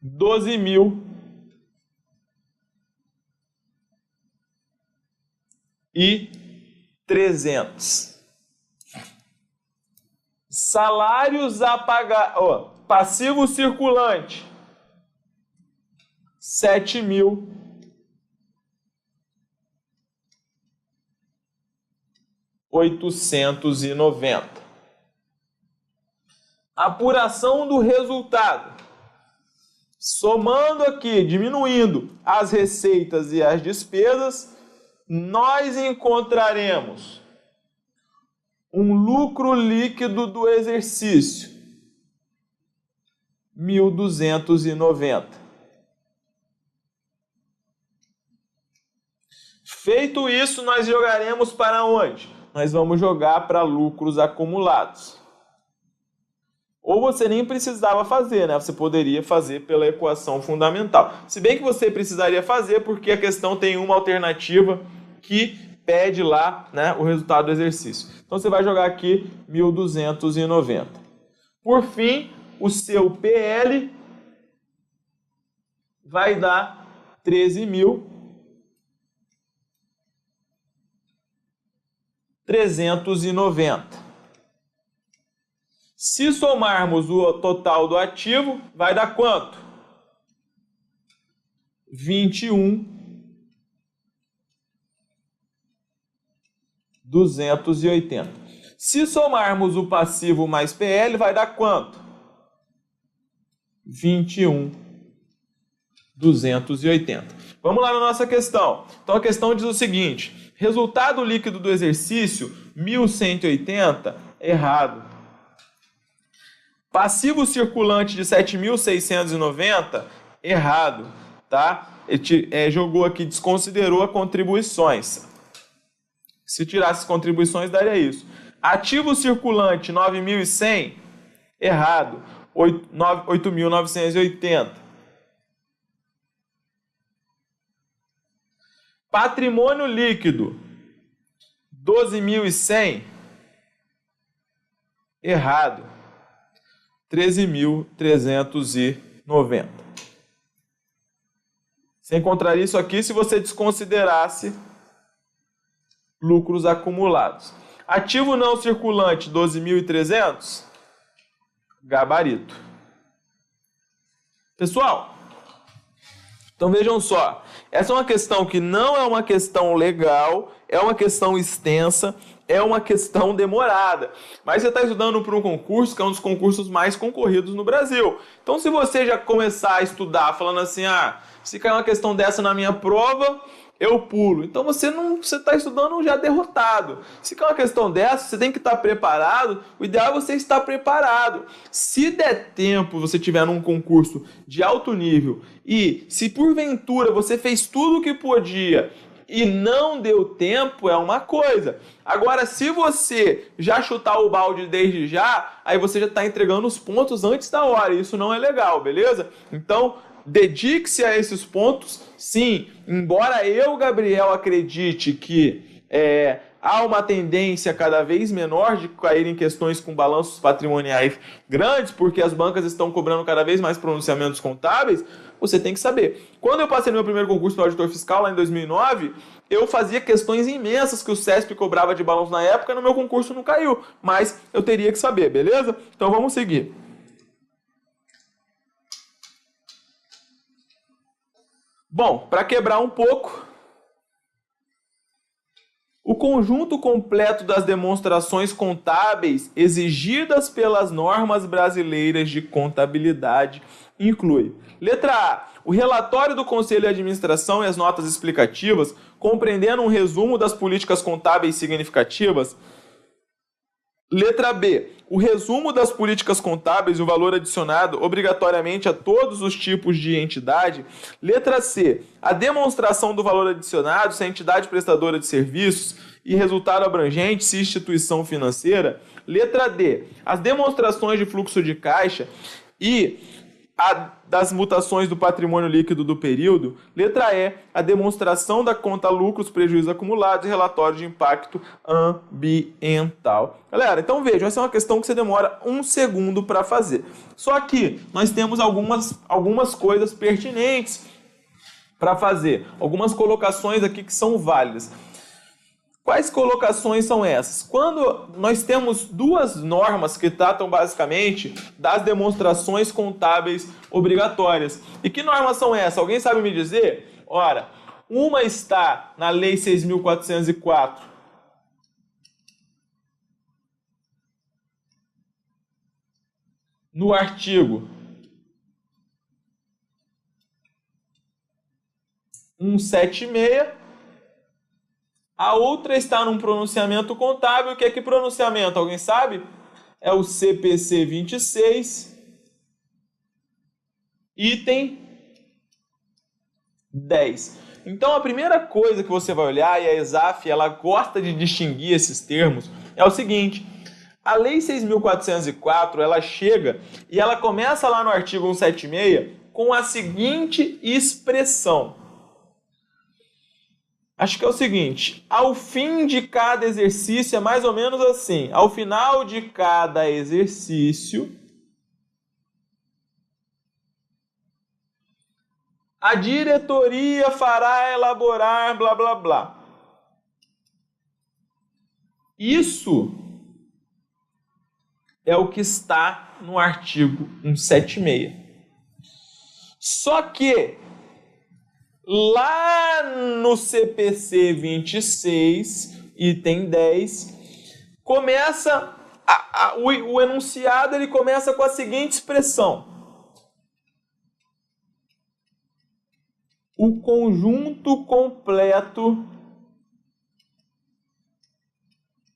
12.300. Salários a pagar, passivo circulante, 7.890. Apuração do resultado. Somando aqui, diminuindo as receitas e as despesas, nós encontraremos um lucro líquido do exercício, 1.290. Feito isso, nós jogaremos para onde? Nós vamos jogar para lucros acumulados. Ou você nem precisava fazer, né? Você poderia fazer pela equação fundamental. Se bem que você precisaria fazer porque a questão tem uma alternativa que pede lá, né, o resultado do exercício. Então você vai jogar aqui 1.290. Por fim, o seu PL vai dar 13.390. Se somarmos o total do ativo, vai dar quanto? 21.280. Se somarmos o passivo mais PL, vai dar quanto? 21.280. Vamos lá na nossa questão. Então a questão diz o seguinte: resultado líquido do exercício, 1.180, errado. Passivo circulante de 7.690, errado, tá? Ele jogou aqui, desconsiderou as contribuições. Se tirasse as contribuições, daria isso. Ativo circulante, 9.100, errado, 8.980. Patrimônio líquido, 12.100, errado, 13.390. Você encontraria isso aqui se você desconsiderasse lucros acumulados. Ativo não circulante, 12.300, gabarito. Pessoal, então vejam só, essa é uma questão que não é uma questão legal, é uma questão extensa, é uma questão demorada. Mas você está estudando para um concurso que é um dos concursos mais concorridos no Brasil. Então, se você já começar a estudar falando assim, se cair uma questão dessa na minha prova, eu pulo. Então, você está estudando já derrotado. Se cair uma questão dessa, você tem que estar preparado. O ideal é você estar preparado. Se der tempo, você tiver num concurso de alto nível e se porventura você fez tudo o que podia e não deu tempo, é uma coisa. Agora, se você já chutar o balde desde já, aí você já está entregando os pontos antes da hora. Isso não é legal, beleza? Então, dedique-se a esses pontos. Sim, embora eu, Gabriel, acredite que há uma tendência cada vez menor de cair em questões com balanços patrimoniais grandes, porque as bancas estão cobrando cada vez mais pronunciamentos contábeis, você tem que saber. Quando eu passei no meu primeiro concurso para auditor fiscal, lá em 2009, eu fazia questões imensas que o CESP cobrava de balanço na época, no meu concurso não caiu, mas eu teria que saber, beleza? Então vamos seguir. Bom, para quebrar um pouco, o conjunto completo das demonstrações contábeis exigidas pelas normas brasileiras de contabilidade inclui: letra A, o relatório do Conselho de Administração e as notas explicativas, compreendendo um resumo das políticas contábeis significativas. Letra B, o resumo das políticas contábeis e o valor adicionado obrigatoriamente a todos os tipos de entidade. Letra C, a demonstração do valor adicionado se a entidade prestadora de serviços e resultado abrangente se instituição financeira. Letra D, as demonstrações de fluxo de caixa e das mutações do patrimônio líquido do período. Letra E, a demonstração da conta lucros, prejuízos acumulados e relatório de impacto ambiental. Galera, então vejam, essa é uma questão que você demora 1 segundo para fazer. Só que nós temos algumas coisas pertinentes para fazer, algumas colocações aqui que são válidas. Quais colocações são essas? Quando nós temos duas normas que tratam basicamente das demonstrações contábeis obrigatórias. E que normas são essas? Alguém sabe me dizer? Ora, uma está na Lei 6.404, no artigo 176. A outra está num pronunciamento contábil. O que é que pronunciamento? Alguém sabe? É o CPC 26, item 10. Então, a primeira coisa que você vai olhar, e a ESAF ela gosta de distinguir esses termos, é o seguinte: a Lei 6.404, ela chega e ela começa lá no artigo 176 com a seguinte expressão. Acho que é o seguinte: ao fim de cada exercício, é mais ou menos assim, ao final de cada exercício, a diretoria fará elaborar blá blá blá. Isso é o que está no artigo 176. Só que lá no CPC 26, item 10, começa o enunciado, ele começa com a seguinte expressão: o conjunto completo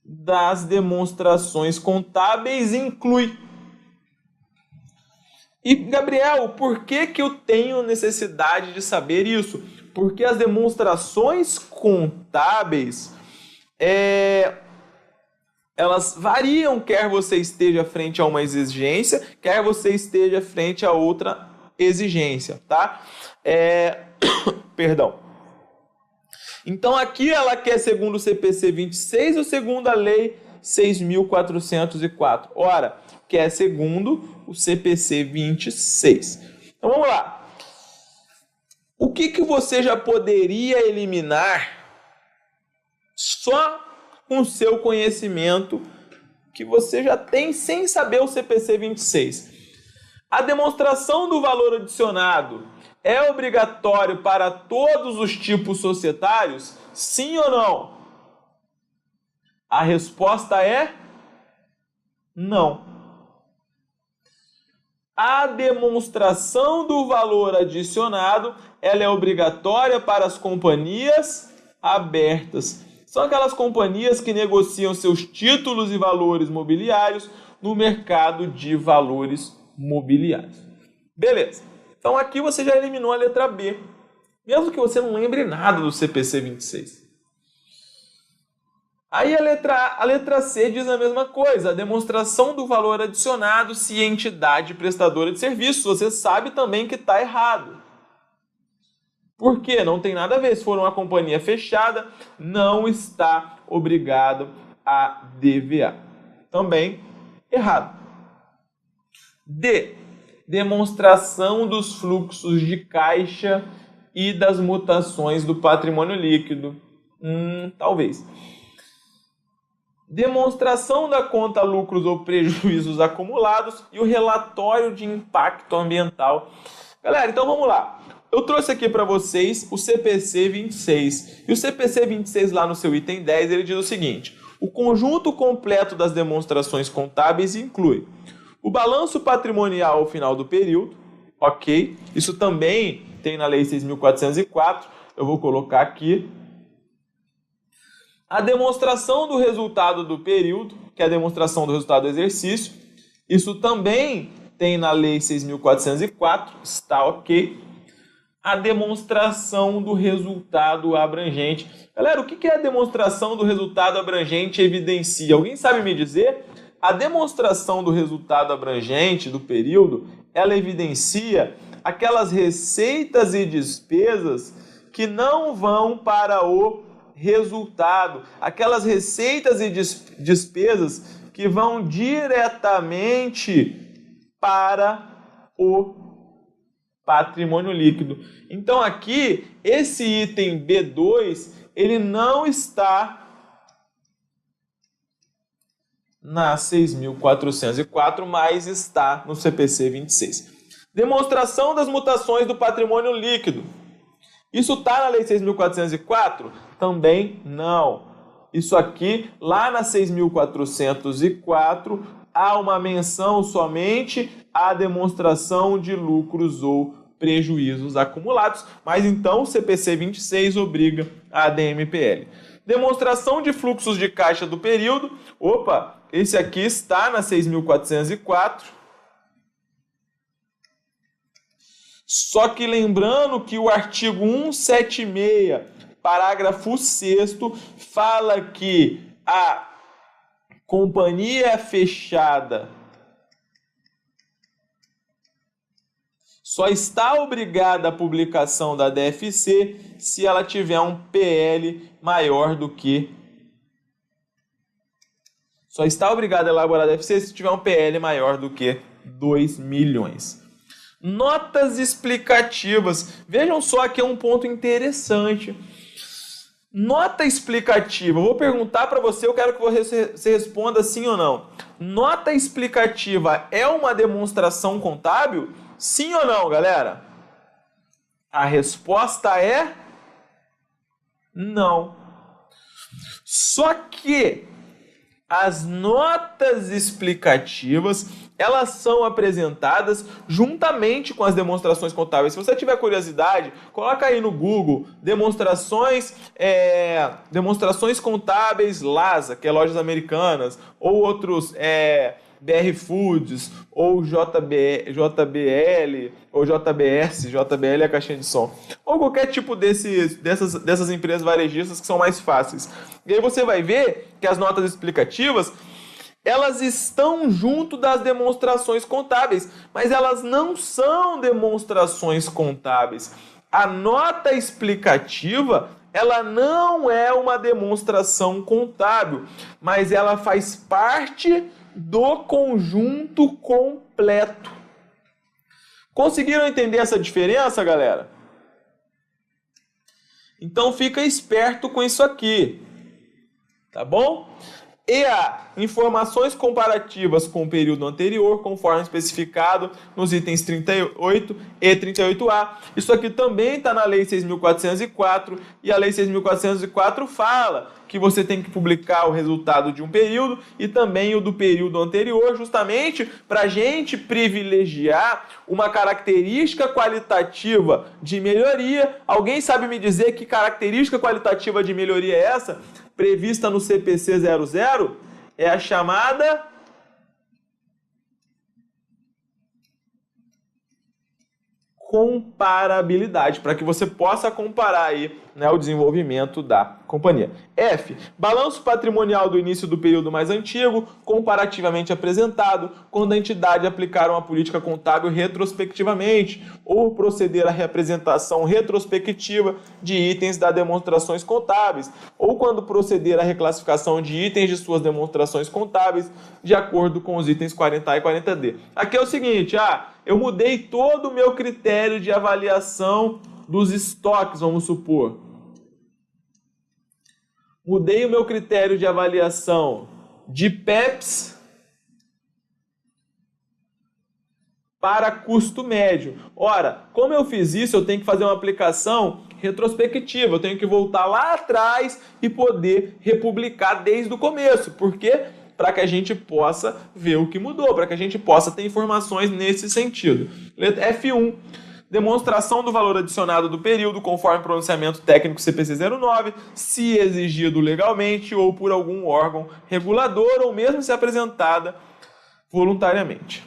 das demonstrações contábeis inclui. E, Gabriel, por que eu tenho necessidade de saber isso? Porque as demonstrações contábeis, elas variam, quer você esteja frente a uma exigência, quer você esteja frente a outra exigência, tá? Perdão. Então, aqui ela quer segundo o CPC 26 ou segundo a Lei 6.404? Ora, quer segundo o CPC 26. Então, vamos lá. O que você já poderia eliminar só com o seu conhecimento que você já tem sem saber o CPC 26. A demonstração do valor adicionado é obrigatório para todos os tipos societários? Sim ou não? A resposta é não. A demonstração do valor adicionado, ela é obrigatória para as companhias abertas. São aquelas companhias que negociam seus títulos e valores mobiliários no mercado de valores mobiliários. Beleza. Então aqui você já eliminou a letra B, mesmo que você não lembre nada do CPC 26. Aí a letra C diz a mesma coisa, a demonstração do valor adicionado se entidade prestadora de serviço. Você sabe também que está errado. Por quê? Não tem nada a ver. Se for uma companhia fechada, não está obrigado a DVA. Também errado. D. Demonstração dos fluxos de caixa e das mutações do patrimônio líquido. Talvez. Demonstração da conta lucros ou prejuízos acumulados e o relatório de impacto ambiental. Galera, então vamos lá. Eu trouxe aqui para vocês o CPC 26. E o CPC 26 lá no seu item 10, ele diz o seguinte: o conjunto completo das demonstrações contábeis inclui o balanço patrimonial ao final do período, ok? Isso também tem na Lei 6.404, eu vou colocar aqui. A demonstração do resultado do período, que é a demonstração do resultado do exercício, isso também tem na Lei 6.404, está ok. A demonstração do resultado abrangente. Galera, o que é a demonstração do resultado abrangente evidencia? Alguém sabe me dizer? A demonstração do resultado abrangente do período, ela evidencia aquelas receitas e despesas que não vão para o resultado, aquelas receitas e despesas que vão diretamente para o patrimônio líquido. Então aqui, esse item B2, ele não está na 6.404, mas está no CPC 26. Demonstração das mutações do patrimônio líquido. Isso está na Lei 6.404? Também não. Isso aqui, lá na 6.404, há uma menção somente à demonstração de lucros ou prejuízos acumulados, mas então o CPC 26 obriga a DMPL. Demonstração de fluxos de caixa do período. Opa, esse aqui está na 6.404. Só que lembrando que o artigo 176, parágrafo 6º, fala que a companhia fechada só está obrigada à publicação da DFC se ela tiver um PL maior do que... Só está obrigada a elaborar a DFC se tiver um PL maior do que 2 milhões. Notas explicativas. Vejam só que é um ponto interessante. Nota explicativa. Eu vou perguntar para você, eu quero que você responda sim ou não. Nota explicativa é uma demonstração contábil? Sim ou não, galera? A resposta é não. Só que as notas explicativas, elas são apresentadas juntamente com as demonstrações contábeis. Se você tiver curiosidade, coloca aí no Google demonstrações contábeis LASA, que é Lojas Americanas, ou outros BR Foods, ou JBL, ou JBS, JBL é a caixinha de som, ou qualquer tipo dessas empresas varejistas que são mais fáceis. E aí você vai ver que as notas explicativas, elas estão junto das demonstrações contábeis, mas elas não são demonstrações contábeis. A nota explicativa, ela não é uma demonstração contábil, mas ela faz parte do conjunto completo. Conseguiram entender essa diferença, galera? Então fica esperto com isso aqui. tá bom? EA, informações comparativas com o período anterior, conforme especificado nos itens 38 e 38A. Isso aqui também está na Lei 6.404 e a Lei 6.404 fala que você tem que publicar o resultado de um período e também o do período anterior, justamente para a gente privilegiar uma característica qualitativa de melhoria. Alguém sabe me dizer que característica qualitativa de melhoria é essa? Prevista no CPC 00, é a chamada comparabilidade, para que você possa comparar aí, né, o desenvolvimento da companhia. F. Balanço patrimonial do início do período mais antigo, comparativamente apresentado, quando a entidade aplicar uma política contábil retrospectivamente, ou proceder à reapresentação retrospectiva de itens das demonstrações contábeis, ou quando proceder à reclassificação de itens de suas demonstrações contábeis, de acordo com os itens 40A e 40D. Aqui é o seguinte, eu mudei todo o meu critério de avaliação dos estoques, vamos supor. Mudei o meu critério de avaliação de PEPs para custo médio. Ora, como eu fiz isso, eu tenho que fazer uma aplicação retrospectiva. Eu tenho que voltar lá atrás e poder republicar desde o começo. Por quê? Para que a gente possa ver o que mudou, para que a gente possa ter informações nesse sentido. F1. Demonstração do valor adicionado do período conforme pronunciamento técnico CPC 09, se exigido legalmente ou por algum órgão regulador ou mesmo se apresentada voluntariamente.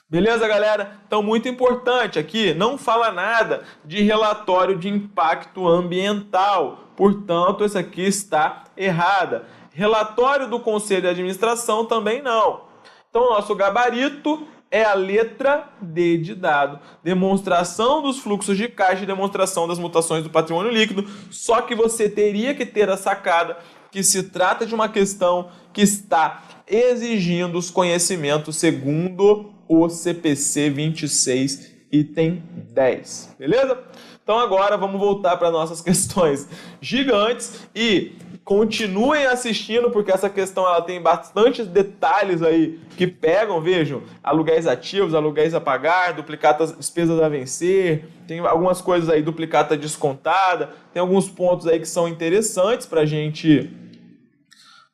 Beleza, galera? Então, muito importante aqui, não fala nada de relatório de impacto ambiental. Portanto, essa aqui está errada. Relatório do Conselho de Administração também não. Então, nosso gabarito é a letra D de dado. Demonstração dos fluxos de caixa e demonstração das mutações do patrimônio líquido. Só que você teria que ter a sacada que se trata de uma questão que está exigindo os conhecimentos segundo o CPC 26, item 10. Beleza? Então agora vamos voltar para nossas questões gigantes e continuem assistindo, porque essa questão ela tem bastantes detalhes aí que pegam, vejam, aluguéis ativos, aluguéis a pagar, duplicatas, despesas a vencer, tem algumas coisas aí, duplicata descontada, tem alguns pontos aí que são interessantes para a gente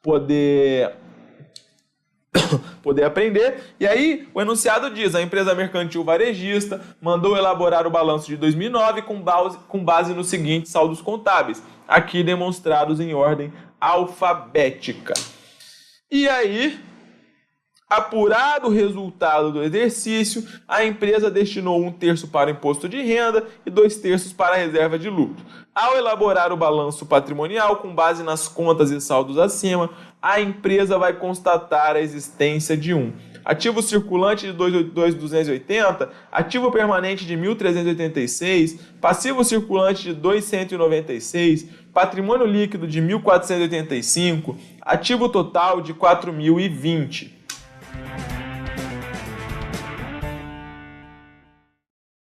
poder aprender. E aí o enunciado diz: a empresa mercantil varejista mandou elaborar o balanço de 2009 com base nos seguintes saldos contábeis, aqui demonstrados em ordem alfabética. E aí, apurado o resultado do exercício, a empresa destinou 1/3 para o imposto de renda e 2/3 para a reserva de lucro. Ao elaborar o balanço patrimonial com base nas contas e saldos acima, a empresa vai constatar a existência de ativo circulante de 2.280, ativo permanente de 1.386, passivo circulante de 2.196, patrimônio líquido de 1.485, ativo total de 4.020.